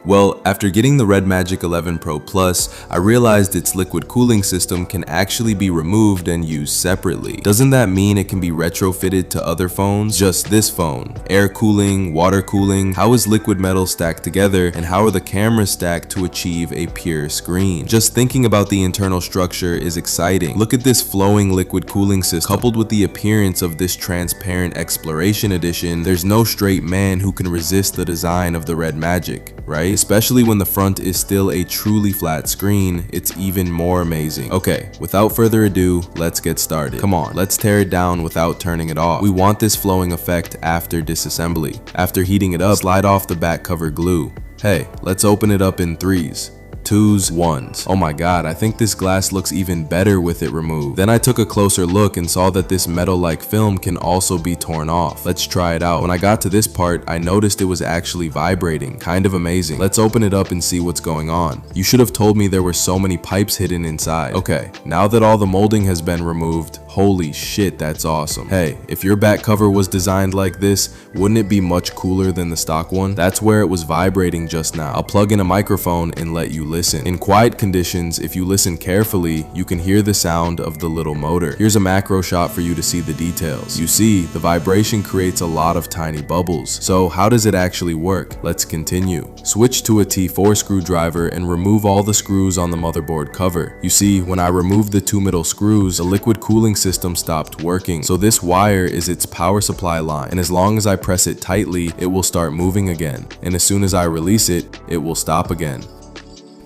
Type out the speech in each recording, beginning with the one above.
Well, after getting the RedMagic 11 Pro Plus, I realized its liquid cooling system can actually be removed and used separately. Doesn't that mean it can be retrofitted to other phones? Just this phone. Air cooling, water cooling, how is liquid metal stacked together, and how are the cameras stacked to achieve a pure screen? Just thinking about the internal structure is exciting. Look at this flowing liquid cooling system. Coupled with the appearance of this transparent exploration edition, there's no straight man who can resist the design of the RedMagic, right? Especially when the front is still a truly flat screen, it's even more amazing. Okay, without further ado, let's get started. Come on, let's tear it down without turning it off. We want this flowing effect after disassembly. After heating it up, slide off the back cover glue. Hey, let's open it up in 3s. 2s, 1s. Oh my god, I think this glass looks even better with it removed. Then I took a closer look and saw that this metal-like film can also be torn off. Let's try it out. When I got to this part, I noticed it was actually vibrating. Kind of amazing. Let's open it up and see what's going on. You should have told me there were so many pipes hidden inside. Okay, now that all the molding has been removed, holy shit, that's awesome. Hey, if your back cover was designed like this, wouldn't it be much cooler than the stock one? That's where it was vibrating just now. I'll plug in a microphone and let you listen. In quiet conditions, if you listen carefully, you can hear the sound of the little motor. Here's a macro shot for you to see the details. You see, the vibration creates a lot of tiny bubbles. So how does it actually work? Let's continue. Switch to a T4 screwdriver and remove all the screws on the motherboard cover. You see, when I removed the 2 middle screws, the liquid cooling system stopped working. So this wire is its power supply line, and as long as I press it tightly, it will start moving again. And as soon as I release it, it will stop again.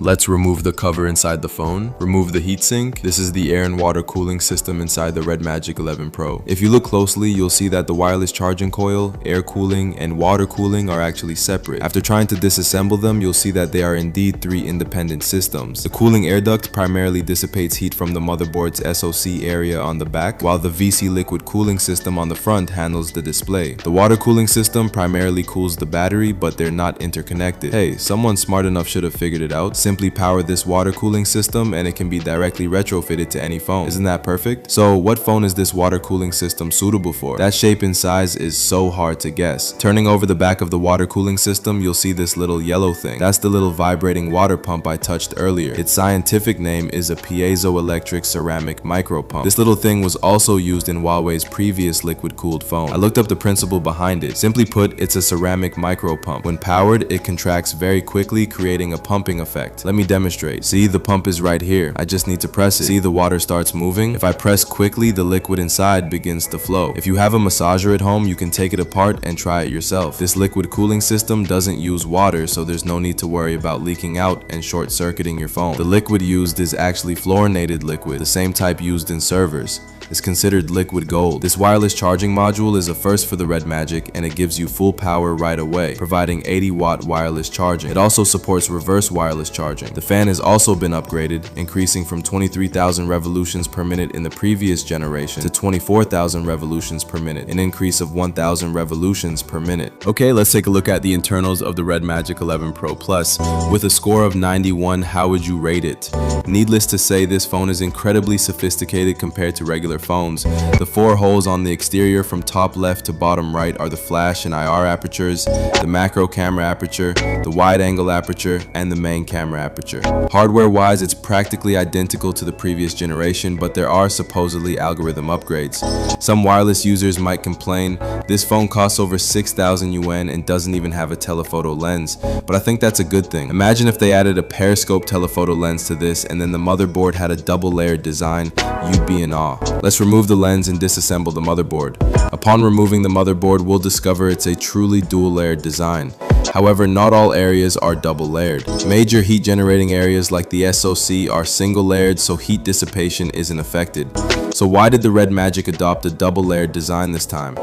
Let's remove the cover inside the phone. Remove the heatsink. This is the air and water cooling system inside the RedMagic 11 Pro. If you look closely, you'll see that the wireless charging coil, air cooling, and water cooling are actually separate. After trying to disassemble them, you'll see that they are indeed 3 independent systems. The cooling air duct primarily dissipates heat from the motherboard's SoC area on the back, while the VC liquid cooling system on the front handles the display. The water cooling system primarily cools the battery, but they're not interconnected. Hey, someone smart enough should have figured it out. Simply power this water cooling system and it can be directly retrofitted to any phone. Isn't that perfect? So what phone is this water cooling system suitable for? That shape and size is so hard to guess. Turning over the back of the water cooling system, you'll see this little yellow thing. That's the little vibrating water pump I touched earlier. Its scientific name is a piezoelectric ceramic micro pump. This little thing was also used in Huawei's previous liquid cooled phone. I looked up the principle behind it. Simply put, it's a ceramic micro pump. When powered, it contracts very quickly, creating a pumping effect. Let me demonstrate. See, the pump is right here. I just need to press it. See, the water starts moving. If I press quickly, the liquid inside begins to flow. If you have a massager at home, you can take it apart and try it yourself. This liquid cooling system doesn't use water, so there's no need to worry about leaking out and short-circuiting your phone. The liquid used is actually fluorinated liquid, the same type used in servers. Is considered liquid gold. This wireless charging module is a first for the RedMagic, and it gives you full power right away, providing 80-watt wireless charging. It also supports reverse wireless charging. The fan has also been upgraded, increasing from 23,000 revolutions per minute in the previous generation to 24,000 revolutions per minute, an increase of 1,000 revolutions per minute. Okay, let's take a look at the internals of the RedMagic 11 Pro Plus. With a score of 91, how would you rate it? Needless to say, this phone is incredibly sophisticated compared to regular phones. The 4 holes on the exterior from top left to bottom right are the flash and IR apertures, the macro camera aperture, the wide angle aperture, and the main camera aperture. Hardware wise, it's practically identical to the previous generation, but there are supposedly algorithm upgrades. Some wireless users might complain, this phone costs over 6,000 yuan and doesn't even have a telephoto lens, but I think that's a good thing. Imagine if they added a periscope telephoto lens to this and then the motherboard had a double layered design, you'd be in awe. Let's remove the lens and disassemble the motherboard. Upon removing the motherboard, we'll discover it's a truly dual layered design. However, not all areas are double layered. Major heat generating areas like the SoC are single layered, so heat dissipation isn't affected. So why did the RedMagic adopt a double layered design this time?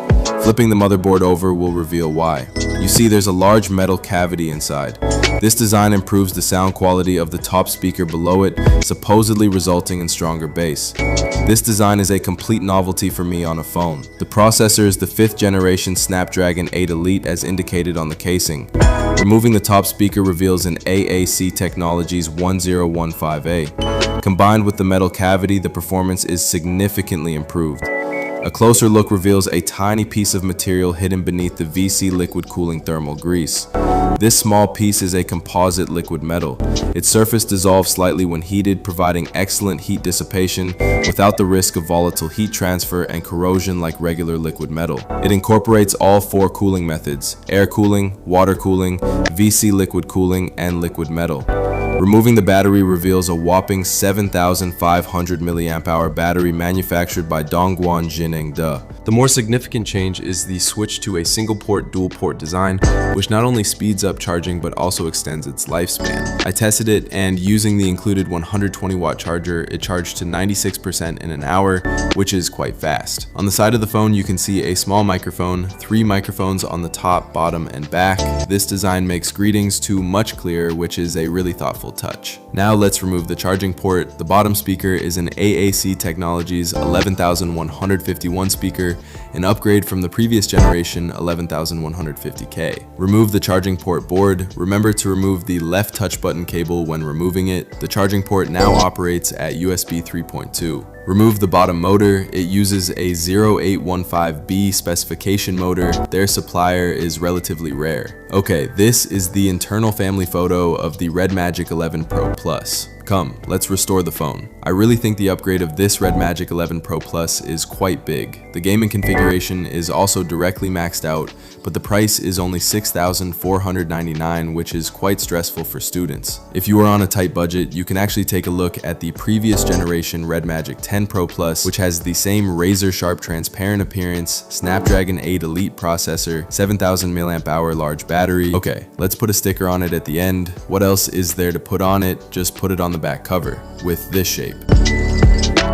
Flipping the motherboard over will reveal why. You see, there's a large metal cavity inside. This design improves the sound quality of the top speaker below it, supposedly resulting in stronger bass. This design is a complete novelty for me on a phone. The processor is the 5th generation Snapdragon 8 Elite as indicated on the casing. Removing the top speaker reveals an AAC Technologies 1015A. Combined with the metal cavity, the performance is significantly improved. A closer look reveals a tiny piece of material hidden beneath the VC liquid cooling thermal grease. This small piece is a composite liquid metal. Its surface dissolves slightly when heated, providing excellent heat dissipation without the risk of volatile heat transfer and corrosion like regular liquid metal. It incorporates all 4 cooling methods: air cooling, water cooling, VC liquid cooling, and liquid metal. Removing the battery reveals a whopping 7,500 mAh battery manufactured by Dongguan Jinengde. The more significant change is the switch to a single-port, dual-port design, which not only speeds up charging but also extends its lifespan. I tested it, and using the included 120-watt charger, it charged to 96% in an hour, which is quite fast. On the side of the phone, you can see a small microphone, 3 microphones on the top, bottom, and back. This design makes greetings to much clearer, which is a really thoughtful touch. Now let's remove the charging port. The bottom speaker is an AAC Technologies 11,151 speaker, an upgrade from the previous generation 11,150K. Remove the charging port board. Remember to remove the left touch button cable when removing it. The charging port now operates at USB 3.2. Remove the bottom motor. It uses a 0815B specification motor. Their supplier is relatively rare. Okay, this is the internal family photo of the RedMagic 11 Pro Plus. Come, let's restore the phone. I really think the upgrade of this RedMagic 11 Pro Plus is quite big. The gaming configuration is also directly maxed out, but the price is only $6,499, which is quite stressful for students. If you are on a tight budget, you can actually take a look at the previous generation RedMagic 10 Pro Plus, which has the same razor-sharp transparent appearance, Snapdragon 8 Elite processor, 7,000 mAh large battery. Okay, let's put a sticker on it at the end. What else is there to put on it? Just put it on the back cover with this shape.